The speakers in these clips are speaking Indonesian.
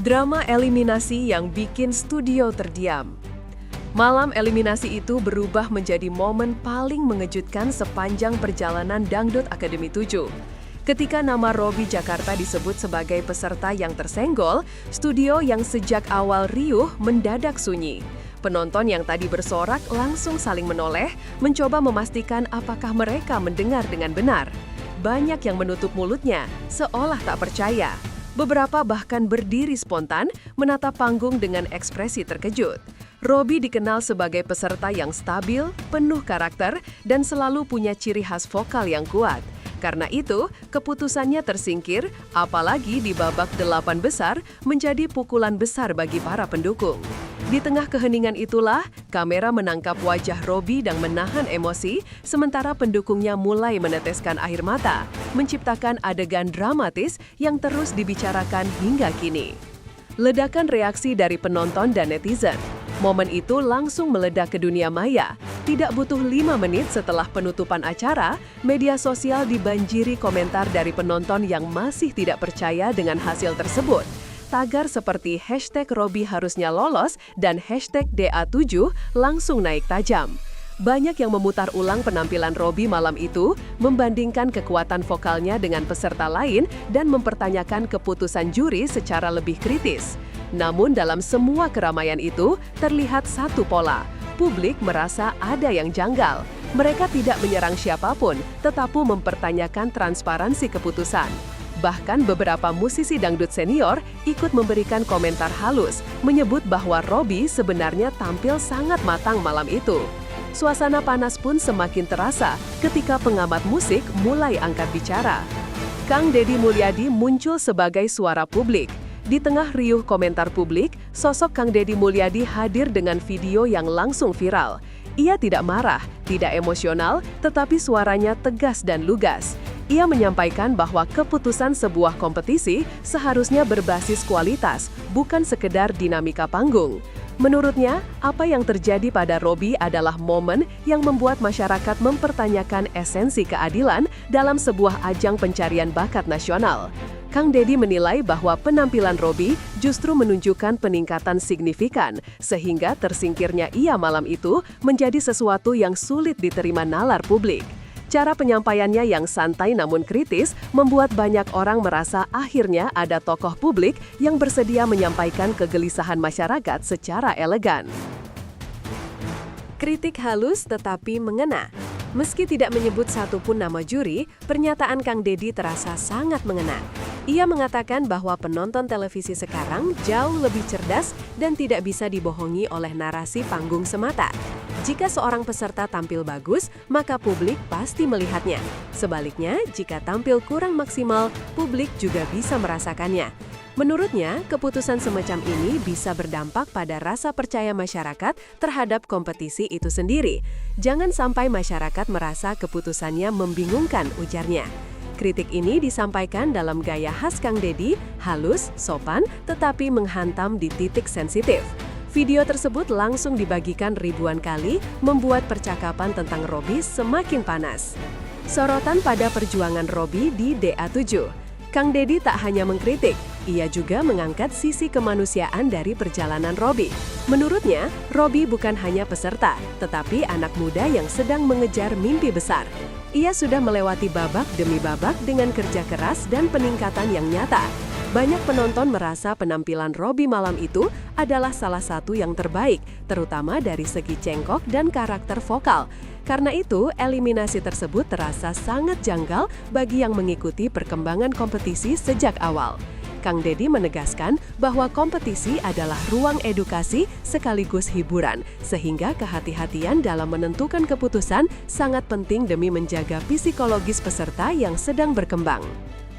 Drama eliminasi yang bikin studio terdiam. Malam eliminasi itu berubah menjadi momen paling mengejutkan sepanjang perjalanan Dangdut Akademi 7. Ketika nama Robby Jakarta disebut sebagai peserta yang tersenggol, studio yang sejak awal riuh mendadak sunyi. Penonton yang tadi bersorak langsung saling menoleh, mencoba memastikan apakah mereka mendengar dengan benar. Banyak yang menutup mulutnya, seolah tak percaya. Beberapa bahkan berdiri spontan, menatap panggung dengan ekspresi terkejut. Robby dikenal sebagai peserta yang stabil, penuh karakter, dan selalu punya ciri khas vokal yang kuat. Karena itu, keputusannya tersingkir, apalagi di babak 8 besar, menjadi pukulan besar bagi para pendukung. Di tengah keheningan itulah, kamera menangkap wajah Robby dan menahan emosi, sementara pendukungnya mulai meneteskan air mata, menciptakan adegan dramatis yang terus dibicarakan hingga kini. Ledakan reaksi dari penonton dan netizen. Momen itu langsung meledak ke dunia maya. Tidak butuh 5 menit setelah penutupan acara, media sosial dibanjiri komentar dari penonton yang masih tidak percaya dengan hasil tersebut. Tagar seperti #Robby harusnya lolos dan #DA7 langsung naik tajam. Banyak yang memutar ulang penampilan Robby malam itu, membandingkan kekuatan vokalnya dengan peserta lain dan mempertanyakan keputusan juri secara lebih kritis. Namun dalam semua keramaian itu, terlihat satu pola. Publik merasa ada yang janggal. Mereka tidak menyerang siapapun, tetapi mempertanyakan transparansi keputusan. Bahkan beberapa musisi dangdut senior ikut memberikan komentar halus, menyebut bahwa Robby sebenarnya tampil sangat matang malam itu. Suasana panas pun semakin terasa ketika pengamat musik mulai angkat bicara. Kang Deddy Mulyadi muncul sebagai suara publik. Di tengah riuh komentar publik, sosok Kang Deddy Mulyadi hadir dengan video yang langsung viral. Ia tidak marah, tidak emosional, tetapi suaranya tegas dan lugas. Ia menyampaikan bahwa keputusan sebuah kompetisi seharusnya berbasis kualitas, bukan sekedar dinamika panggung. Menurutnya, apa yang terjadi pada Robby adalah momen yang membuat masyarakat mempertanyakan esensi keadilan dalam sebuah ajang pencarian bakat nasional. Kang Deddy menilai bahwa penampilan Robby justru menunjukkan peningkatan signifikan, sehingga tersingkirnya ia malam itu menjadi sesuatu yang sulit diterima nalar publik. Cara penyampaiannya yang santai namun kritis membuat banyak orang merasa akhirnya ada tokoh publik yang bersedia menyampaikan kegelisahan masyarakat secara elegan. Kritik halus tetapi mengena. Meski tidak menyebut satupun nama juri, pernyataan Kang Deddy terasa sangat mengena. Ia mengatakan bahwa penonton televisi sekarang jauh lebih cerdas dan tidak bisa dibohongi oleh narasi panggung semata. Jika seorang peserta tampil bagus, maka publik pasti melihatnya. Sebaliknya, jika tampil kurang maksimal, publik juga bisa merasakannya. Menurutnya, keputusan semacam ini bisa berdampak pada rasa percaya masyarakat terhadap kompetisi itu sendiri. Jangan sampai masyarakat merasa keputusannya membingungkan, ujarnya. Kritik ini disampaikan dalam gaya khas Kang Deddy, halus, sopan, tetapi menghantam di titik sensitif. Video tersebut langsung dibagikan ribuan kali, membuat percakapan tentang Robby semakin panas. Sorotan pada perjuangan Robby di DA7. Kang Deddy tak hanya mengkritik, ia juga mengangkat sisi kemanusiaan dari perjalanan Robby. Menurutnya, Robby bukan hanya peserta, tetapi anak muda yang sedang mengejar mimpi besar. Ia sudah melewati babak demi babak dengan kerja keras dan peningkatan yang nyata. Banyak penonton merasa penampilan Robby malam itu adalah salah satu yang terbaik, terutama dari segi cengkok dan karakter vokal. Karena itu, eliminasi tersebut terasa sangat janggal bagi yang mengikuti perkembangan kompetisi sejak awal. Kang Deddy menegaskan bahwa kompetisi adalah ruang edukasi sekaligus hiburan, sehingga kehati-hatian dalam menentukan keputusan sangat penting demi menjaga psikologis peserta yang sedang berkembang.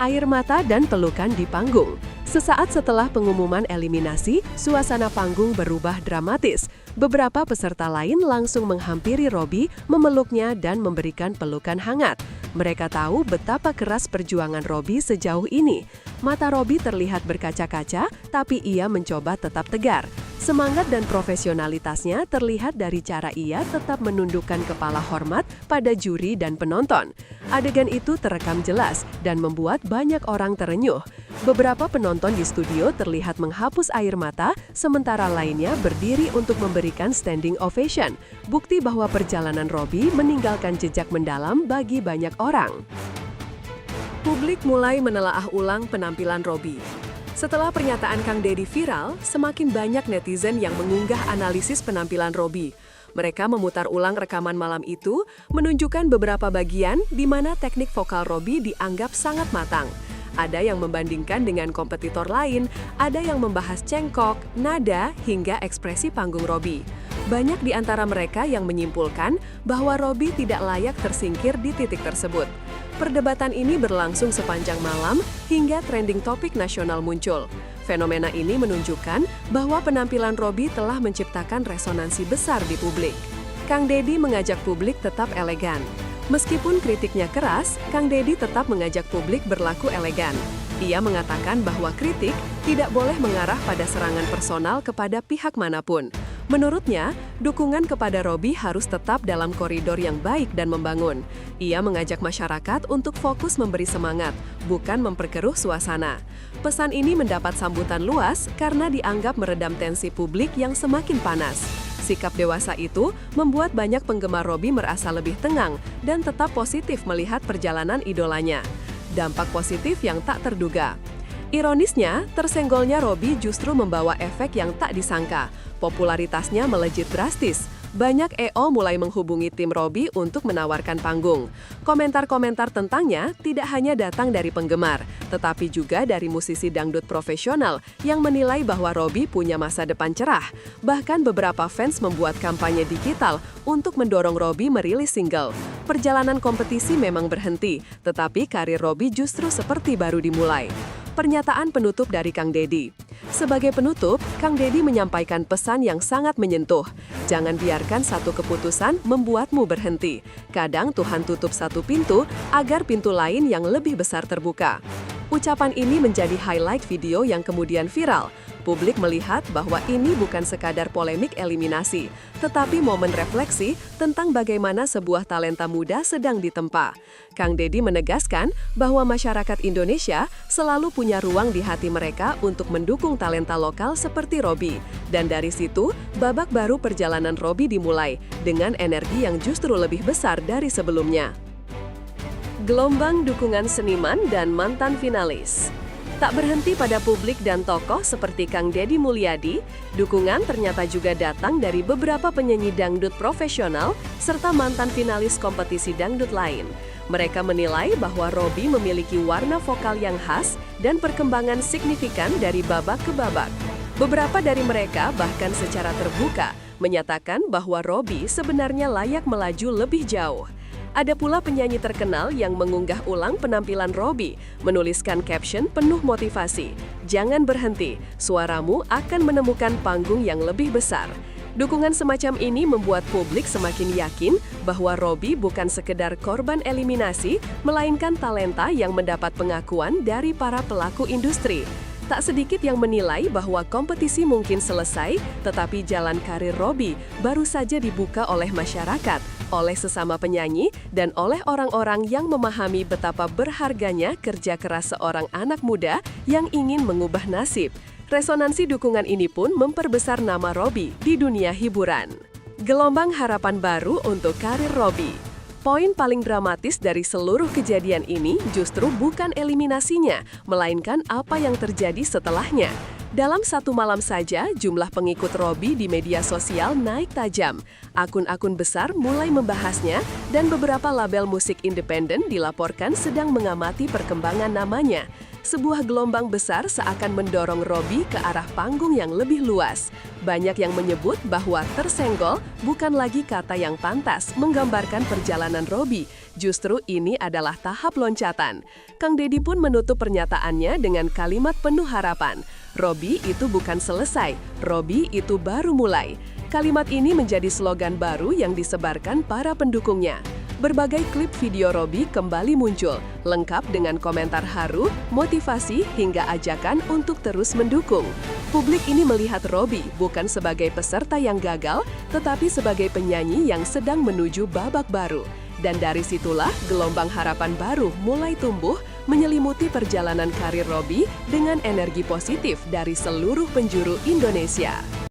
Air mata dan pelukan di panggung. Sesaat setelah pengumuman eliminasi, suasana panggung berubah dramatis. Beberapa peserta lain langsung menghampiri Robby, memeluknya dan memberikan pelukan hangat. Mereka tahu betapa keras perjuangan Robby sejauh ini. Mata Robby terlihat berkaca-kaca, tapi ia mencoba tetap tegar. Semangat dan profesionalitasnya terlihat dari cara ia tetap menundukkan kepala hormat pada juri dan penonton. Adegan itu terekam jelas dan membuat banyak orang terenyuh. Beberapa penonton penonton di studio terlihat menghapus air mata, sementara lainnya berdiri untuk memberikan standing ovation, bukti bahwa perjalanan Robby meninggalkan jejak mendalam bagi banyak orang. Publik mulai menelaah ulang penampilan Robby. Setelah pernyataan Kang Deddy viral, semakin banyak netizen yang mengunggah analisis penampilan Robby. Mereka memutar ulang rekaman malam itu, menunjukkan beberapa bagian di mana teknik vokal Robby dianggap sangat matang. Ada yang membandingkan dengan kompetitor lain, ada yang membahas cengkok, nada, hingga ekspresi panggung Robby. Banyak di antara mereka yang menyimpulkan bahwa Robby tidak layak tersingkir di titik tersebut. Perdebatan ini berlangsung sepanjang malam hingga trending topik nasional muncul. Fenomena ini menunjukkan bahwa penampilan Robby telah menciptakan resonansi besar di publik. Kang Deddy mengajak publik tetap elegan. Meskipun kritiknya keras, Kang Deddy tetap mengajak publik berlaku elegan. Ia mengatakan bahwa kritik tidak boleh mengarah pada serangan personal kepada pihak manapun. Menurutnya, dukungan kepada Robby harus tetap dalam koridor yang baik dan membangun. Ia mengajak masyarakat untuk fokus memberi semangat, bukan memperkeruh suasana. Pesan ini mendapat sambutan luas karena dianggap meredam tensi publik yang semakin panas. Sikap dewasa itu membuat banyak penggemar Robby merasa lebih tenang dan tetap positif melihat perjalanan idolanya. Dampak positif yang tak terduga. Ironisnya, tersenggolnya Robby justru membawa efek yang tak disangka. Popularitasnya melejit drastis. Banyak EO mulai menghubungi tim Robby untuk menawarkan panggung. Komentar-komentar tentangnya tidak hanya datang dari penggemar, tetapi juga dari musisi dangdut profesional yang menilai bahwa Robby punya masa depan cerah. Bahkan beberapa fans membuat kampanye digital untuk mendorong Robby merilis single. Perjalanan kompetisi memang berhenti, tetapi karir Robby justru seperti baru dimulai. Pernyataan penutup dari Kang Deddy. Sebagai penutup, Kang Deddy menyampaikan pesan yang sangat menyentuh. Jangan biarkan satu keputusan membuatmu berhenti. Kadang Tuhan tutup satu pintu agar pintu lain yang lebih besar terbuka. Ucapan ini menjadi highlight video yang kemudian viral. Publik melihat bahwa ini bukan sekadar polemik eliminasi, tetapi momen refleksi tentang bagaimana sebuah talenta muda sedang ditempa. Kang Deddy menegaskan bahwa masyarakat Indonesia selalu punya ruang di hati mereka untuk mendukung talenta lokal seperti Robby. Dan dari situ, babak baru perjalanan Robby dimulai dengan energi yang justru lebih besar dari sebelumnya. Gelombang dukungan seniman dan mantan finalis. Tak berhenti pada publik dan tokoh seperti Kang Deddy Mulyadi, dukungan ternyata juga datang dari beberapa penyanyi dangdut profesional serta mantan finalis kompetisi dangdut lain. Mereka menilai bahwa Robby memiliki warna vokal yang khas dan perkembangan signifikan dari babak ke babak. Beberapa dari mereka bahkan secara terbuka menyatakan bahwa Robby sebenarnya layak melaju lebih jauh. Ada pula penyanyi terkenal yang mengunggah ulang penampilan Robby, menuliskan caption penuh motivasi, "Jangan berhenti, suaramu akan menemukan panggung yang lebih besar." Dukungan semacam ini membuat publik semakin yakin bahwa Robby bukan sekedar korban eliminasi, melainkan talenta yang mendapat pengakuan dari para pelaku industri. Tak sedikit yang menilai bahwa kompetisi mungkin selesai, tetapi jalan karir Robby baru saja dibuka oleh masyarakat, oleh sesama penyanyi, dan oleh orang-orang yang memahami betapa berharganya kerja keras seorang anak muda yang ingin mengubah nasib. Resonansi dukungan ini pun memperbesar nama Robby di dunia hiburan. Gelombang harapan baru untuk karir Robby. Poin paling dramatis dari seluruh kejadian ini justru bukan eliminasinya, melainkan apa yang terjadi setelahnya. Dalam satu malam saja, jumlah pengikut Robby di media sosial naik tajam. Akun-akun besar mulai membahasnya, dan beberapa label musik independen dilaporkan sedang mengamati perkembangan namanya. Sebuah gelombang besar seakan mendorong Robby ke arah panggung yang lebih luas. Banyak yang menyebut bahwa tersenggol bukan lagi kata yang pantas menggambarkan perjalanan Robby. Justru ini adalah tahap loncatan. Kang Deddy pun menutup pernyataannya dengan kalimat penuh harapan. Robby itu bukan selesai, Robby itu baru mulai. Kalimat ini menjadi slogan baru yang disebarkan para pendukungnya. Berbagai klip video Robby kembali muncul, lengkap dengan komentar haru, motivasi, hingga ajakan untuk terus mendukung. Publik ini melihat Robby bukan sebagai peserta yang gagal, tetapi sebagai penyanyi yang sedang menuju babak baru. Dan dari situlah gelombang harapan baru mulai tumbuh, menyelimuti perjalanan karir Robby dengan energi positif dari seluruh penjuru Indonesia.